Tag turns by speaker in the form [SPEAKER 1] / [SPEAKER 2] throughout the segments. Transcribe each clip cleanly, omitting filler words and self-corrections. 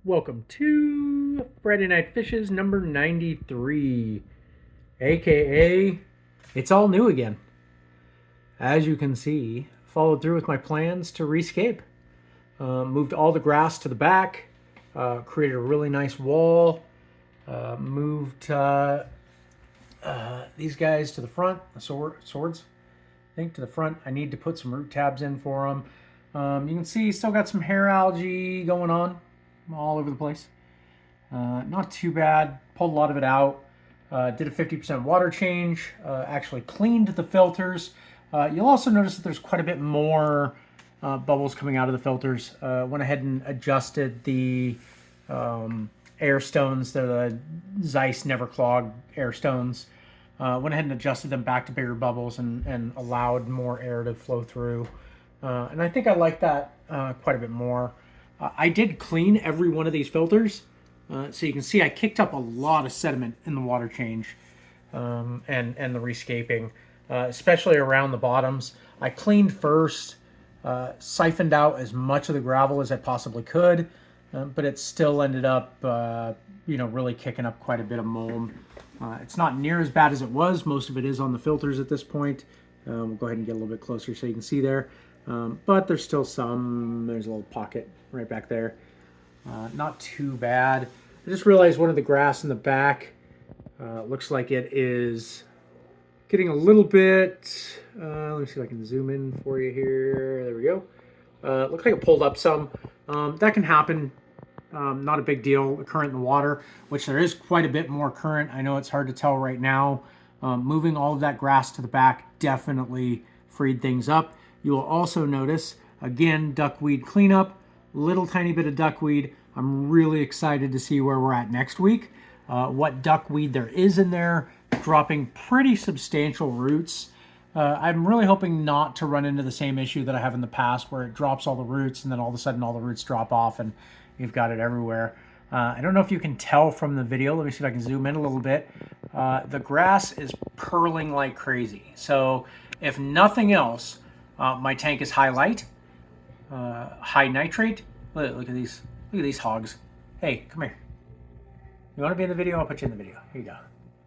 [SPEAKER 1] Welcome to Friday Night Fishes number 93, aka it's all new again. As you can see, followed through with my plans to rescape. Moved all the grass to the back, created a really nice wall, moved these guys to the front, the swords, I think, to the front. I need to put some root tabs in for them. You can see still got some hair algae going on all over the place. Not too bad. Pulled a lot of it out. Did a 50% water change. Actually cleaned the filters. You'll also notice that there's quite a bit more bubbles coming out of the filters. Went ahead and adjusted the air stones. They're the Zeiss Never Clog air stones. Went ahead and adjusted them back to bigger bubbles and allowed more air to flow through. And I think I like that quite a bit more. I did clean every one of these filters. So you can see I kicked up a lot of sediment in the water change and the rescaping, especially around the bottoms. I cleaned first, siphoned out as much of the gravel as I possibly could, but it still ended up, really kicking up quite a bit of mold. It's not near as bad as it was. Most of it is on the filters at this point. We'll go ahead and get a little bit closer so you can see there. But there's still some. There's a little pocket right back there. Not too bad. I just realized one of the grass in the back looks like it is getting a little bit. Let me see if I can zoom in for you here. There we go. Looks like it pulled up some. That can happen. Not a big deal. The current in the water, which there is quite a bit more current. I know it's hard to tell right now. Moving all of that grass to the back definitely freed things up. You will also notice, again, duckweed cleanup, little tiny bit of duckweed. I'm really excited to see where we're at next week. What duckweed there is in there, dropping pretty substantial roots. I'm really hoping not to run into the same issue that I have in the past where it drops all the roots and then all of a sudden all the roots drop off and you've got it everywhere. I don't know if you can tell from the video. Let me see if I can zoom in a little bit. The grass is purling like crazy. So if nothing else, my tank is high light, high nitrate. Look at these hogs. Hey, come here. You want to be in the video? I'll put you in the video. Here you go.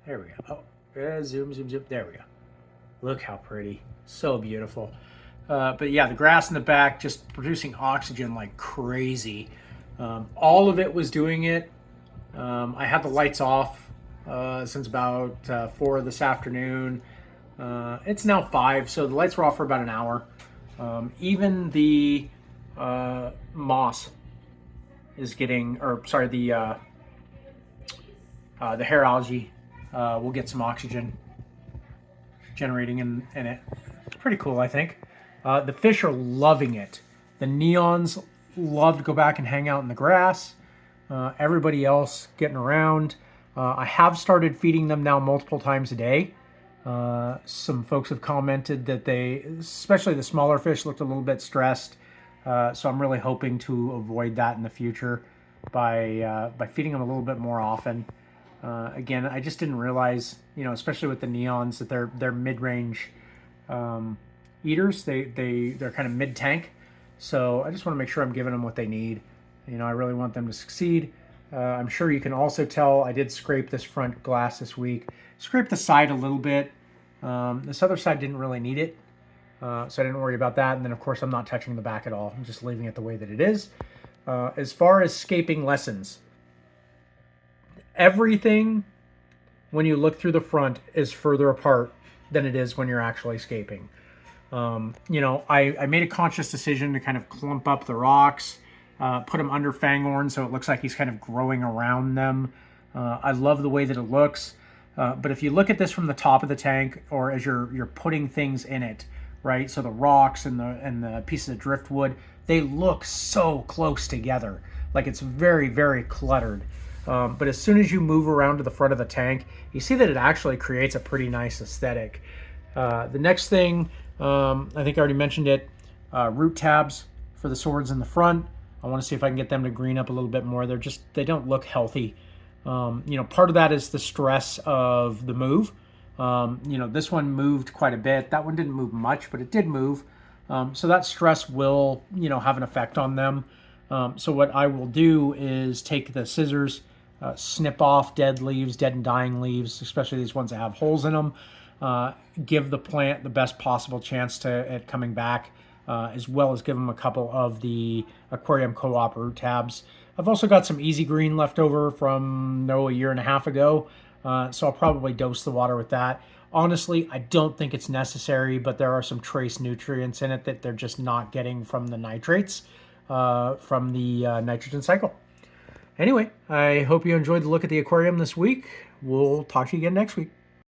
[SPEAKER 1] There we go. Oh, zoom. There we go. Look how pretty. So beautiful. But yeah, the grass in the back just producing oxygen like crazy. All of it was doing it. I had the lights off since about 4 this afternoon. It's now 5, so the lights were off for about an hour. Even the moss is getting, the hair algae will get some oxygen generating in it. It's pretty cool, I think. The fish are loving it. The neons love to go back and hang out in the grass. Everybody else getting around. I have started feeding them now multiple times a day. Some folks have commented that they, especially the smaller fish, looked a little bit stressed. So I'm really hoping to avoid that in the future by feeding them a little bit more often. Again, I just didn't realize, especially with the neons, that they're mid-range eaters. They're kind of mid-tank. So I just want to make sure I'm giving them what they need. I really want them to succeed. I'm sure you can also tell I did scrape this front glass this week. Scraped the side a little bit. This other side didn't really need it. So I didn't worry about that. And then, of course, I'm not touching the back at all. I'm just leaving it the way that it is. As far as scaping lessons, everything, when you look through the front, is further apart than it is when you're actually scaping. I made a conscious decision to kind of clump up the rocks, put them under fanghorn so it looks like he's kind of growing around them. I love the way that it looks. But if you look at this from the top of the tank, or as you're putting things in it, right? So the rocks and the pieces of driftwood, they look so close together. Like it's very, very cluttered. But as soon as you move around to the front of the tank, you see that it actually creates a pretty nice aesthetic. The next thing, I think I already mentioned it, root tabs for the swords in the front. I want to see if I can get them to green up a little bit more. They don't look healthy. Part of that is the stress of the move. This one moved quite a bit. That one didn't move much, but it did move. So that stress will, have an effect on them. So what I will do is take the scissors, snip off dead leaves, dead and dying leaves, especially these ones that have holes in them. Give the plant the best possible chance to it coming back, as well as give them a couple of the aquarium co-op root tabs. I've also got some easy green left over from a year and a half ago, so I'll probably dose the water with that. Honestly, I don't think it's necessary, but there are some trace nutrients in it that they're just not getting from the nitrates, from the nitrogen cycle. Anyway, I hope you enjoyed the look at the aquarium this week. We'll talk to you again next week.